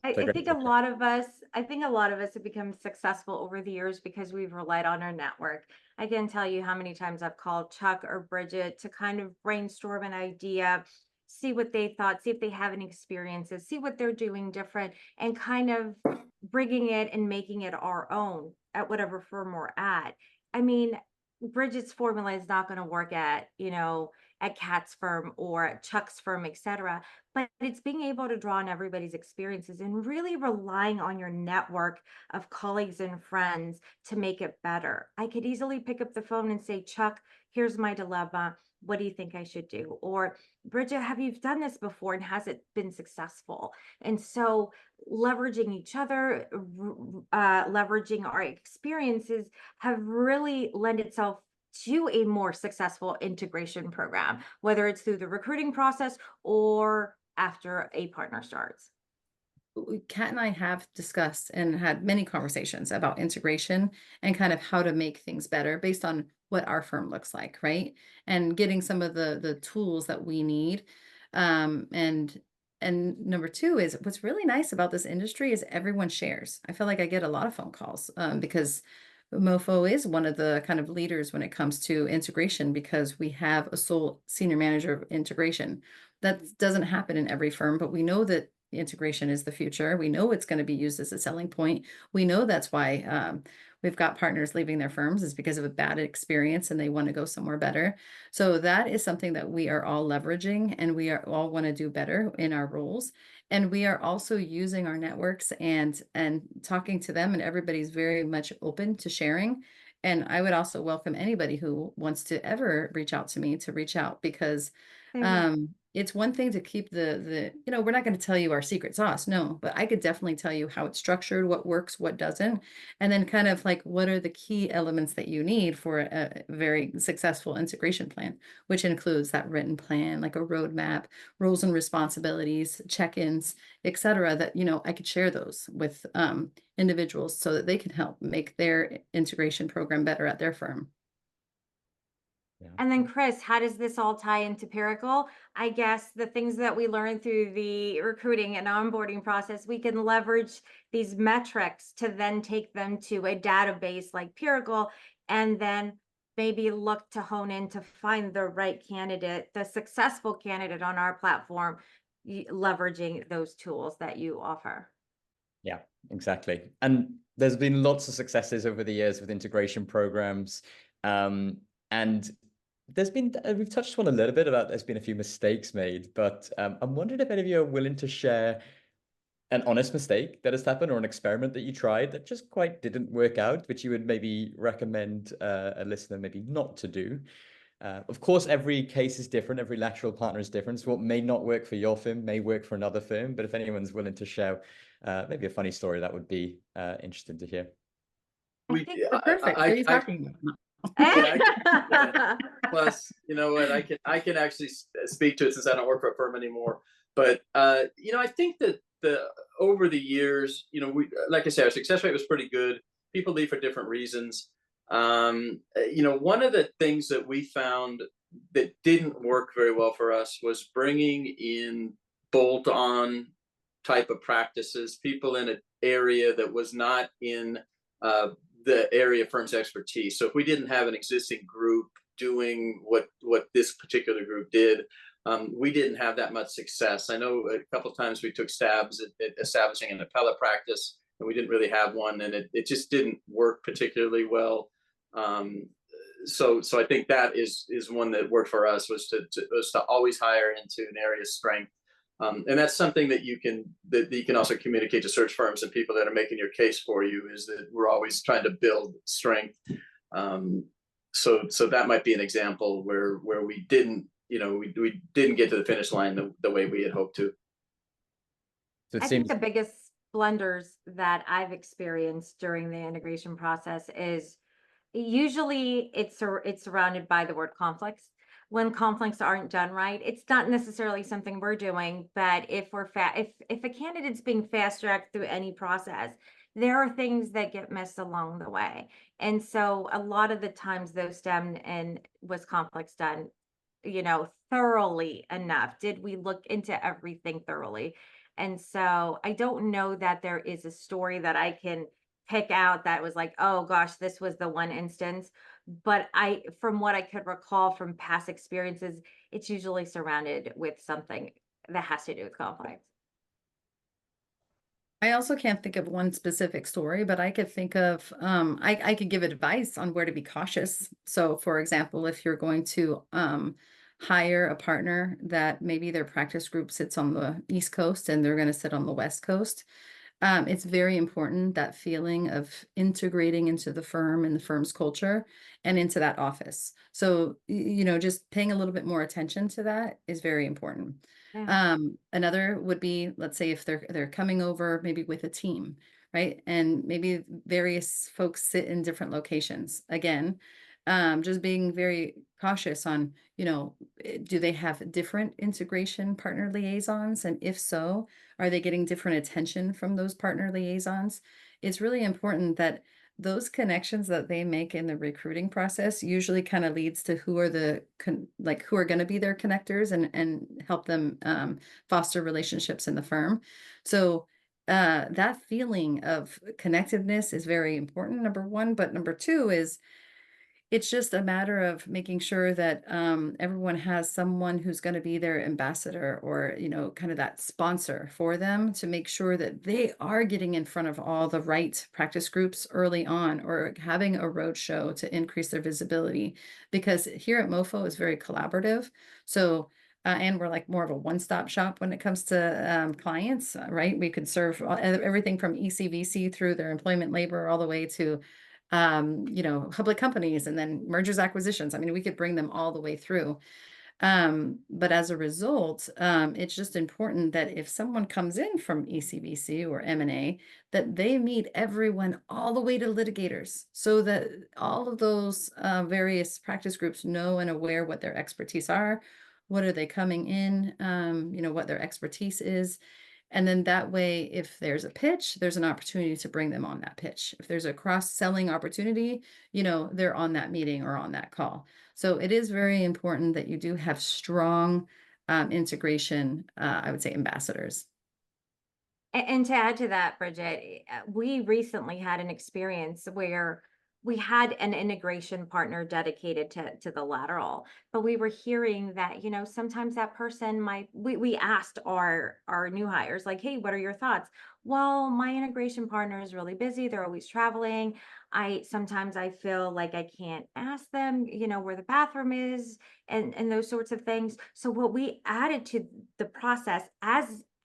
I think a lot of us have become successful over the years because we've relied on our network. I can tell you how many times I've called Chuck or Bridget to kind of brainstorm an idea, see what they thought, see if they have any experiences, see what they're doing different, and kind of bringing it and making it our own at whatever firm we're at. I mean, Bridget's formula is not going to work at Kat's firm or at Chuck's firm, etc. But it's being able to draw on everybody's experiences and really relying on your network of colleagues and friends to make it better. I could easily pick up the phone and say, Chuck, here's my dilemma. What do you think I should do? Or Bridget, have you done this before and has it been successful? And so leveraging each other, leveraging our experiences have really lent itself to a more successful integration program, whether it's through the recruiting process or after a partner starts. Kat and I have discussed and had many conversations about integration and kind of how to make things better based on what our firm looks like, right? And getting some of the tools that we need. And number two is, what's really nice about this industry is everyone shares. I feel like I get a lot of phone calls because MoFo is one of the kind of leaders when it comes to integration, because we have a sole senior manager of integration. That doesn't happen in every firm, but we know that integration is the future. We know it's going to be used as a selling point. We know that's why we've got partners leaving their firms is because of a bad experience and they want to go somewhere better. So that is something that we are all leveraging, and we are all want to do better in our roles. And we are also using our networks and talking to them, and everybody's very much open to sharing. And I would also welcome anybody who wants to ever reach out to me to reach out, because it's one thing to keep we're not going to tell you our secret sauce, no, but I could definitely tell you how it's structured, what works, what doesn't, and then kind of like what are the key elements that you need for a very successful integration plan, which includes that written plan, like a roadmap, roles and responsibilities, check-ins, etc. That, I could share those with individuals so that they can help make their integration program better at their firm. Yeah. And then Chris, how does this all tie into Piracle? I guess the things that we learn through the recruiting and onboarding process, we can leverage these metrics to then take them to a database like Piracle, and then maybe look to hone in to find the right candidate, the successful candidate on our platform, leveraging those tools that you offer. Yeah, exactly. And there's been lots of successes over the years with integration programs. And there's been, we've touched on a little bit about, there's been a few mistakes made, but I'm wondering if any of you are willing to share an honest mistake that has happened, or an experiment that you tried that just quite didn't work out, which you would maybe recommend a listener maybe not to do. Of course, every case is different. Every lateral partner is different. So what may not work for your firm may work for another firm. But if anyone's willing to share maybe a funny story, that would be interesting to hear. Perfect. What are you talking about? Plus, you know what, I can actually speak to it since I don't work for a firm anymore. But I think that over the years, we, like I said, our success rate was pretty good. People leave for different reasons. One of the things that we found that didn't work very well for us was bringing in bolt-on type of practices, people in an area that was not in the area of firm's expertise. So if we didn't have an existing group doing what this particular group did, we didn't have that much success. I know a couple of times we took stabs at establishing an appellate practice, and we didn't really have one, and it just didn't work particularly well. So I think that is one that worked for us, was to always hire into an area of strength. And that's something that you can also communicate to search firms and people that are making your case for you, is that we're always trying to build strength. So that might be an example where we didn't, we didn't get to the finish line the way we had hoped to. So I think the biggest blunders that I've experienced during the integration process is usually it's surrounded by the word conflicts. When conflicts aren't done right, it's not necessarily something we're doing, but if a candidate's being fast-tracked through any process, there are things that get missed along the way. And so a lot of the times those stem, and was conflicts done, thoroughly enough? Did we look into everything thoroughly? And so I don't know that there is a story that I can pick out that was like, oh gosh, this was the one instance. But from what I could recall from past experiences, it's usually surrounded with something that has to do with conflict. I also can't think of one specific story, but I could think of, I could give advice on where to be cautious. So for example, if you're going to hire a partner that maybe their practice group sits on the East Coast and they're going to sit on the West Coast, it's very important, that feeling of integrating into the firm and the firm's culture and into that office. So, just paying a little bit more attention to that is very important. Yeah. Another would be, let's say if they're coming over maybe with a team, right? And maybe various folks sit in different locations. Again, just being very cautious on, do they have different integration partner liaisons? And if so, are they getting different attention from those partner liaisons? It's really important that those connections that they make in the recruiting process usually kind of leads to who are who are going to be their connectors and help them foster relationships in the firm. So that feeling of connectiveness is very important, number one. But number two is, it's just a matter of making sure that everyone has someone who's going to be their ambassador, or, you know, kind of that sponsor for them, to make sure that they are getting in front of all the right practice groups early on, or having a roadshow to increase their visibility. Because here at MoFo is very collaborative. So and we're like more of a one-stop shop when it comes to clients, right? We could serve everything from ECVC through their employment labor all the way to you know, public companies, and then mergers, acquisitions. I mean, we could bring them all the way through. But as a result, it's just important that if someone comes in from ECBC or M&A, that they meet everyone all the way to litigators, so that all of those various practice groups know and aware what their expertise are, what are they coming in, you know, what their expertise is. And then that way, if there's a pitch, there's an opportunity to bring them on that pitch. If there's a cross-selling opportunity, you know, they're on that meeting or on that call. So it is very important that you do have strong integration, I would say, ambassadors. And to add to that, Bridget, we recently had an experience where we had an integration partner dedicated to the lateral, but we were hearing that, you know, sometimes that person might, we asked our new hires, like, hey, what are your thoughts? Well, my integration partner is really busy. They're always traveling. Sometimes I feel like I can't ask them, you know, where the bathroom is, and those sorts of things. So what we added to the process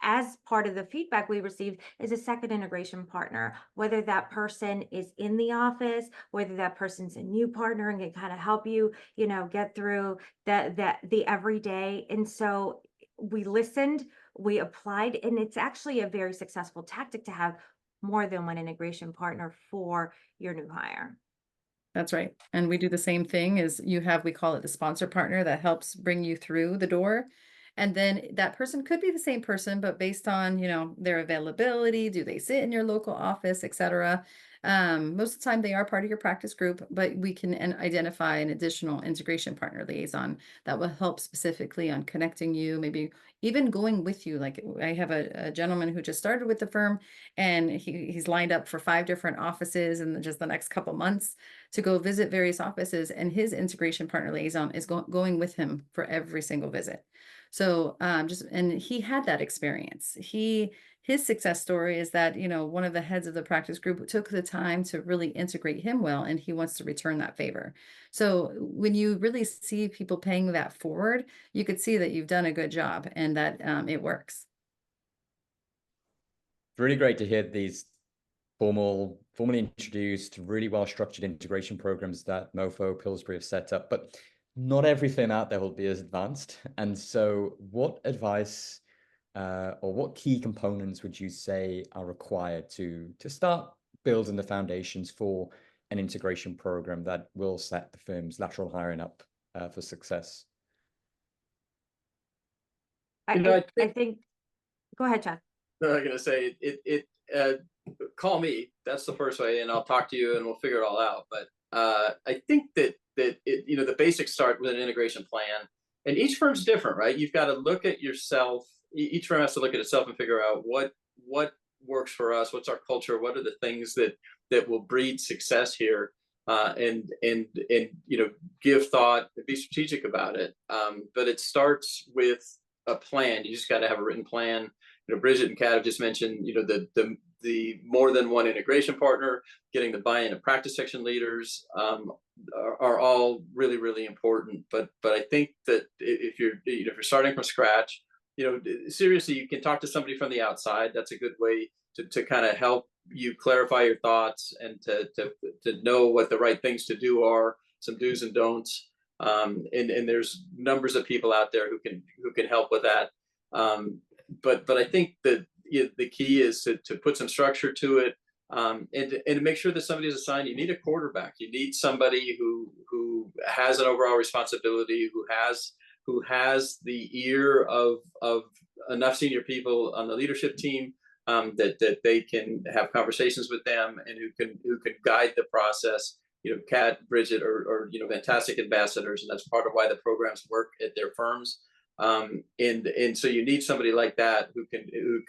as part of the feedback we received is a second integration partner, whether that person is in the office, whether that person's a new partner and can kind of help you, you know, get through the everyday. And so we listened, we applied, and it's actually a very successful tactic to have more than one integration partner for your new hire. That's right. And we do the same thing. Is you have, we call it the sponsor partner, that helps bring you through the door. And then that person could be the same person, but based on, you know, their availability, do they sit in your local office, et cetera. Most of the time they are part of your practice group, but we can identify an additional integration partner liaison that will help specifically on connecting you, maybe even going with you. Like I have a gentleman who just started with the firm, and he's lined up for 5 different offices in just the next couple months to go visit various offices, and his integration partner liaison is going with him for every single visit. So and he had that experience. His success story is that, you know, one of the heads of the practice group took the time to really integrate him well, and he wants to return that favor. So when you really see people paying that forward, you could see that you've done a good job and that it works. Really great to hear these formally introduced, really well-structured integration programs that MoFo, Pillsbury have set up, but not everything out there will be as advanced. And so what advice or what key components would you say are required to start building the foundations for an integration program that will set the firm's lateral hiring up for success? I think, go ahead, Chad. No, I'm going to say call me. That's the first way, and I'll talk to you and we'll figure it all out. But I think that you know, the basics start with an integration plan, and each firm's different, right? You've got to look at yourself. Each firm has to look at itself and figure out what works for us. What's our culture? What are the things that will breed success here? And you know, give thought, be strategic about it. But it starts with a plan. You just got to have a written plan. You know, Bridget and Kat have just mentioned, you know, the more than one integration partner, getting the buy-in of practice section leaders are all really, really important. But I think that if you're starting from scratch, you know, seriously, you can talk to somebody from the outside. That's a good way to kind of help you clarify your thoughts and to know what the right things to do are, some do's and don'ts. And there's numbers of people out there who can help with that. But I think that the key is to put some structure to it, and to make sure that somebody is assigned. You need a quarterback. You need somebody who has an overall responsibility, who has the ear of enough senior people on the leadership team that they can have conversations with them, and who can guide the process. You know, Kat, Bridget are you know, fantastic ambassadors, and that's part of why the programs work at their firms. And so you need somebody like that who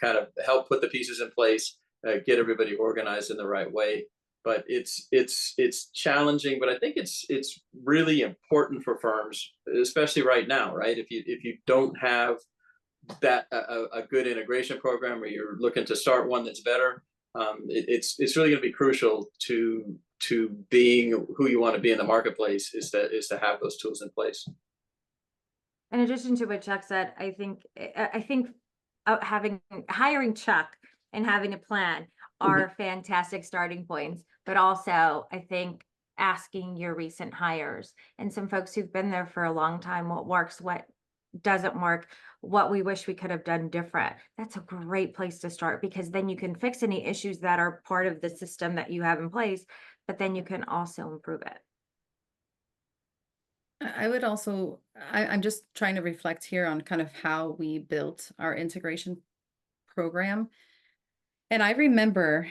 kind of help put the pieces in place, get everybody organized in the right way. but it's challenging. But I think it's really important for firms, especially right now, right? If you don't have that a good integration program, or you're looking to start one that's better, it's really going to be crucial to being who you want to be in the marketplace, is to have those tools in place. In addition to what Chuck said, I think hiring Chuck and having a plan are fantastic starting points, but also I think asking your recent hires and some folks who've been there for a long time, what works, what doesn't work, what we wish we could have done different. That's a great place to start, because then you can fix any issues that are part of the system that you have in place, but then you can also improve it. I would also, I'm just trying to reflect here on kind of how we built our integration program. And I remember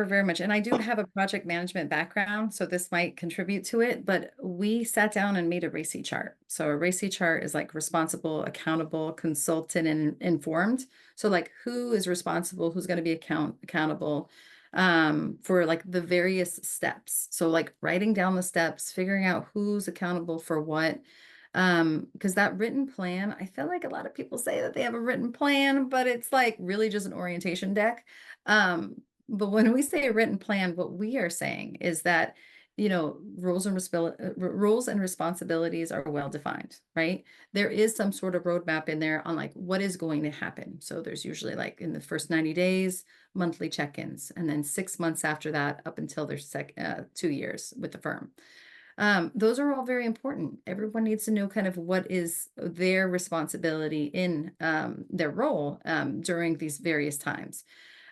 very much, and I do have a project management background, so this might contribute to it, but we sat down and made a RACI chart. So a RACI chart is like responsible, accountable, consultant, and informed. So like who is responsible, who's going to be accountable for like the various steps. So like writing down the steps, figuring out who's accountable for what. Because that written plan, I feel like a lot of people say that they have a written plan, but it's like really just an orientation deck. But when we say a written plan, what we are saying is that, you know, rules and responsibilities are well defined, right? There is some sort of roadmap in there on like what is going to happen. So there's usually like in the first 90 days, monthly check-ins, and then 6 months after that, up until their 2 years with the firm. Those are all very important. Everyone needs to know kind of what is their responsibility in their role during these various times.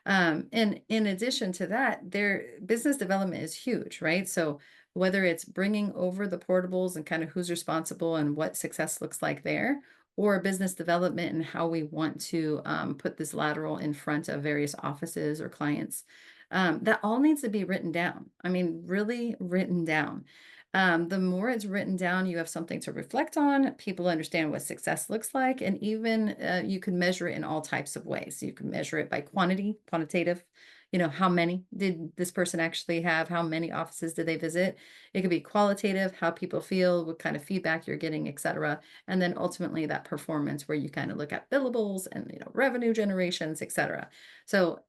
And in addition to that, their business development is huge, right? So whether it's bringing over the portables and kind of who's responsible and what success looks like there, or business development and how we want to put this lateral in front of various offices or clients, that all needs to be written down. I mean, really written down. The more it's written down, you have something to reflect on. People understand what success looks like, and even you can measure it in all types of ways. You can measure it by quantitative. You know, how many did this person actually have? How many offices did they visit? It could be qualitative, how people feel, what kind of feedback you're getting, et cetera. And then ultimately that performance, where you kind of look at billables and, you know, revenue generations, et cetera. So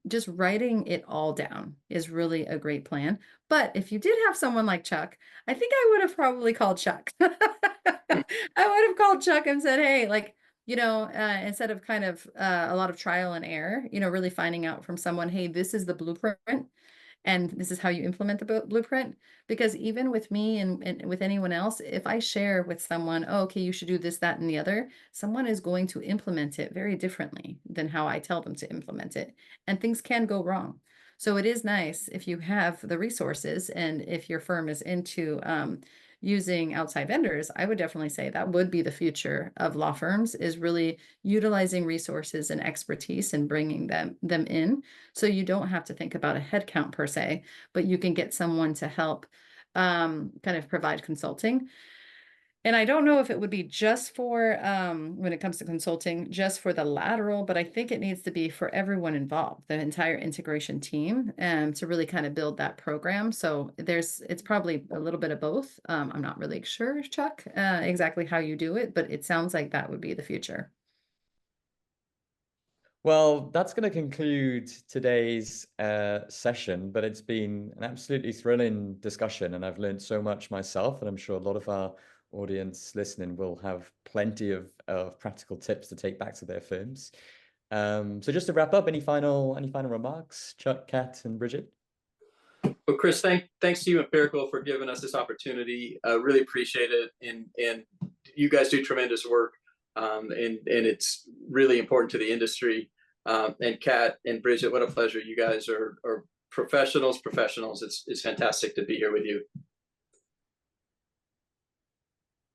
just writing it all down is really a great plan. But if you did have someone like Chuck, I think I would have probably called Chuck. I would have called Chuck and said, hey, like, you know, instead of kind of a lot of trial and error, you know, really finding out from someone, hey, this is the blueprint and this is how you implement the blueprint. Because even with me and with anyone else, if I share with someone, oh, okay, you should do this, that, and the other, someone is going to implement it very differently than how I tell them to implement it. And things can go wrong. So it is nice if you have the resources, and if your firm is into using outside vendors, I would definitely say that would be the future of law firms, is really utilizing resources and expertise and bringing them in. So you don't have to think about a head count per se, but you can get someone to help kind of provide consulting. And I don't know if it would be just for, when it comes to consulting, just for the lateral, but I think it needs to be for everyone involved, the entire integration team, to really kind of build that program. So it's probably a little bit of both. I'm not really sure, Chuck, exactly how you do it, but it sounds like that would be the future. Well, that's going to conclude today's session, but it's been an absolutely thrilling discussion, and I've learned so much myself, and I'm sure a lot of our audience listening will have plenty of practical tips to take back to their firms. So just to wrap up, any final remarks, Chuck, Kat, and Bridget? Well, Chris, thanks to you, Empirical, for giving us this opportunity. Really appreciate it, and you guys do tremendous work, and it's really important to the industry. And Kat and Bridget, what a pleasure! You guys are professionals. It's fantastic to be here with you.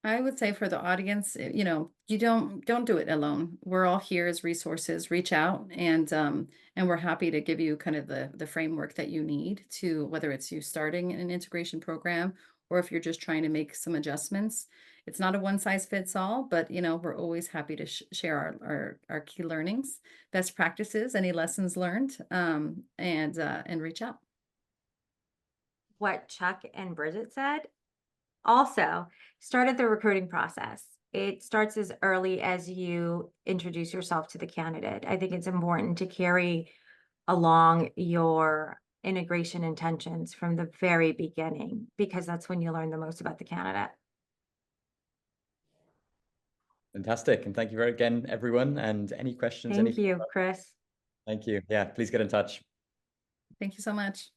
I would say for the audience, you know, you don't do it alone. We're all here as resources. Reach out, and we're happy to give you kind of the framework that you need to, whether it's you starting an integration program or if you're just trying to make some adjustments. It's not a one size fits all, but you know, we're always happy to share our key learnings, best practices, any lessons learned, and reach out. what Chuck and Bridget said. Also, started the recruiting process. It starts as early as you introduce yourself to the candidate. I think it's important to carry along your integration intentions from the very beginning, because that's when you learn the most about the candidate. Fantastic. And thank you very again, everyone. And any questions? Thank you, Chris. Thank you. Yeah, please get in touch. Thank you so much.